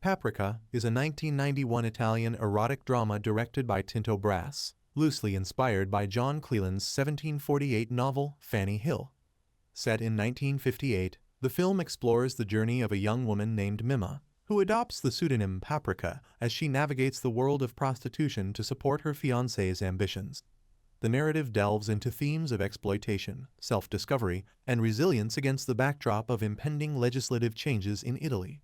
Paprika is a 1991 Italian erotic drama directed by Tinto Brass, loosely inspired by John Cleland's 1748 novel Fanny Hill. Set in 1958, the film explores the journey of a young woman named Mima, who adopts the pseudonym Paprika as she navigates the world of prostitution to support her fiancé's ambitions. The narrative delves into themes of exploitation, self-discovery, and resilience against the backdrop of impending legislative changes in Italy.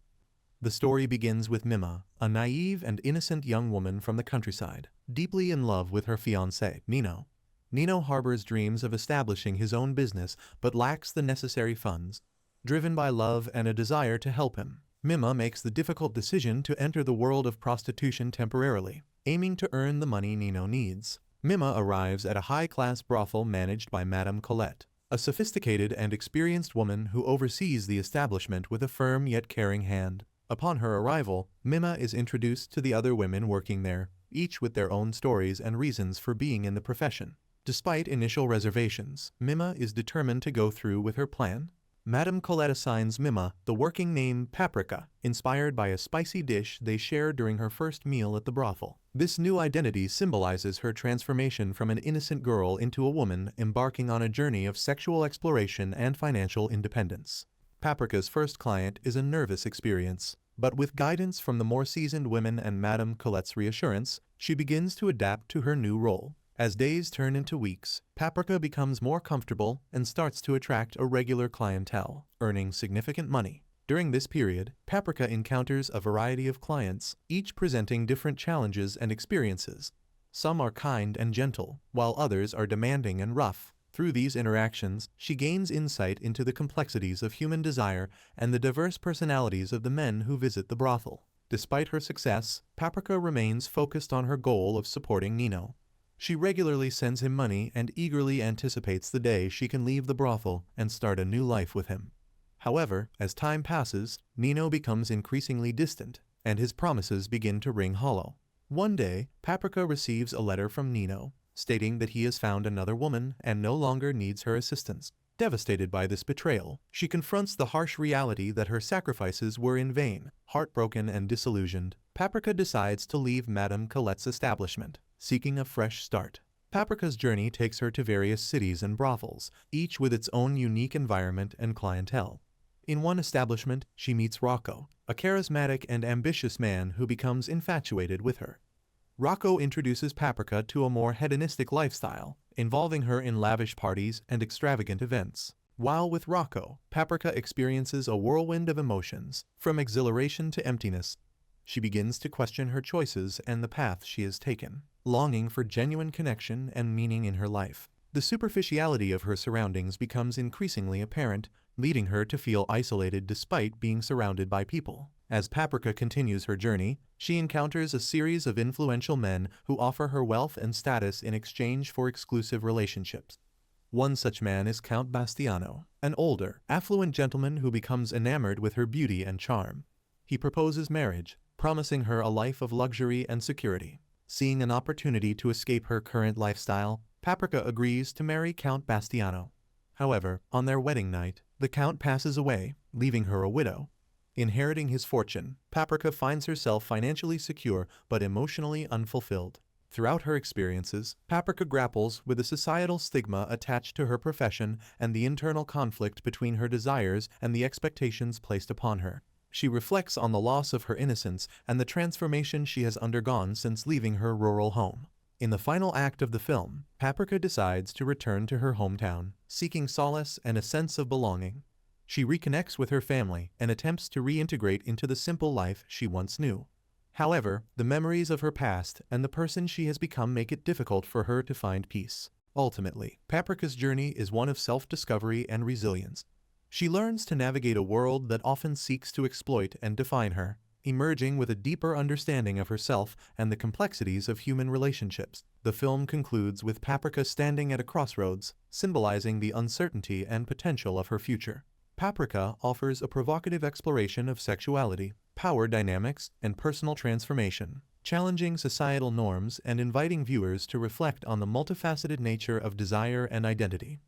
The story begins with Mima, a naive and innocent young woman from the countryside, deeply in love with her fiancé, Nino. Nino harbors dreams of establishing his own business but lacks the necessary funds. Driven by love and a desire to help him, Mima makes the difficult decision to enter the world of prostitution temporarily, aiming to earn the money Nino needs. Mima arrives at a high-class brothel managed by Madame Colette, a sophisticated and experienced woman who oversees the establishment with a firm yet caring hand. Upon her arrival, Mima is introduced to the other women working there, each with their own stories and reasons for being in the profession. Despite initial reservations, Mima is determined to go through with her plan. Madame Colette assigns Mima the working name Paprika, inspired by a spicy dish they share during her first meal at the brothel. This new identity symbolizes her transformation from an innocent girl into a woman embarking on a journey of sexual exploration and financial independence. Paprika's first client is a nervous experience, but with guidance from the more seasoned women and Madame Colette's reassurance, she begins to adapt to her new role. As days turn into weeks, Paprika becomes more comfortable and starts to attract a regular clientele, earning significant money. During this period, Paprika encounters a variety of clients, each presenting different challenges and experiences. Some are kind and gentle, while others are demanding and rough. Through these interactions, she gains insight into the complexities of human desire and the diverse personalities of the men who visit the brothel. Despite her success, Paprika remains focused on her goal of supporting Nino. She regularly sends him money and eagerly anticipates the day she can leave the brothel and start a new life with him. However, as time passes, Nino becomes increasingly distant, and his promises begin to ring hollow. One day, Paprika receives a letter from Nino, stating that he has found another woman and no longer needs her assistance. Devastated by this betrayal, she confronts the harsh reality that her sacrifices were in vain. Heartbroken and disillusioned, Paprika decides to leave Madame Colette's establishment, seeking a fresh start. Paprika's journey takes her to various cities and brothels, each with its own unique environment and clientele. In one establishment, she meets Rocco, a charismatic and ambitious man who becomes infatuated with her. Rocco introduces Paprika to a more hedonistic lifestyle, involving her in lavish parties and extravagant events. While with Rocco, Paprika experiences a whirlwind of emotions, from exhilaration to emptiness. She begins to question her choices and the path she has taken, longing for genuine connection and meaning in her life. The superficiality of her surroundings becomes increasingly apparent, leading her to feel isolated despite being surrounded by people. As Paprika continues her journey, she encounters a series of influential men who offer her wealth and status in exchange for exclusive relationships. One such man is Count Bastiano, an older, affluent gentleman who becomes enamored with her beauty and charm. He proposes marriage, promising her a life of luxury and security. Seeing an opportunity to escape her current lifestyle, Paprika agrees to marry Count Bastiano. However, on their wedding night, the Count passes away, leaving her a widow. Inheriting his fortune, Paprika finds herself financially secure but emotionally unfulfilled. Throughout her experiences, Paprika grapples with the societal stigma attached to her profession and the internal conflict between her desires and the expectations placed upon her. She reflects on the loss of her innocence and the transformation she has undergone since leaving her rural home. In the final act of the film, Paprika decides to return to her hometown, seeking solace and a sense of belonging. She reconnects with her family and attempts to reintegrate into the simple life she once knew. However, the memories of her past and the person she has become make it difficult for her to find peace. Ultimately, Paprika's journey is one of self-discovery and resilience. She learns to navigate a world that often seeks to exploit and define her, emerging with a deeper understanding of herself and the complexities of human relationships. The film concludes with Paprika standing at a crossroads, symbolizing the uncertainty and potential of her future. Paprika offers a provocative exploration of sexuality, power dynamics, and personal transformation, challenging societal norms and inviting viewers to reflect on the multifaceted nature of desire and identity.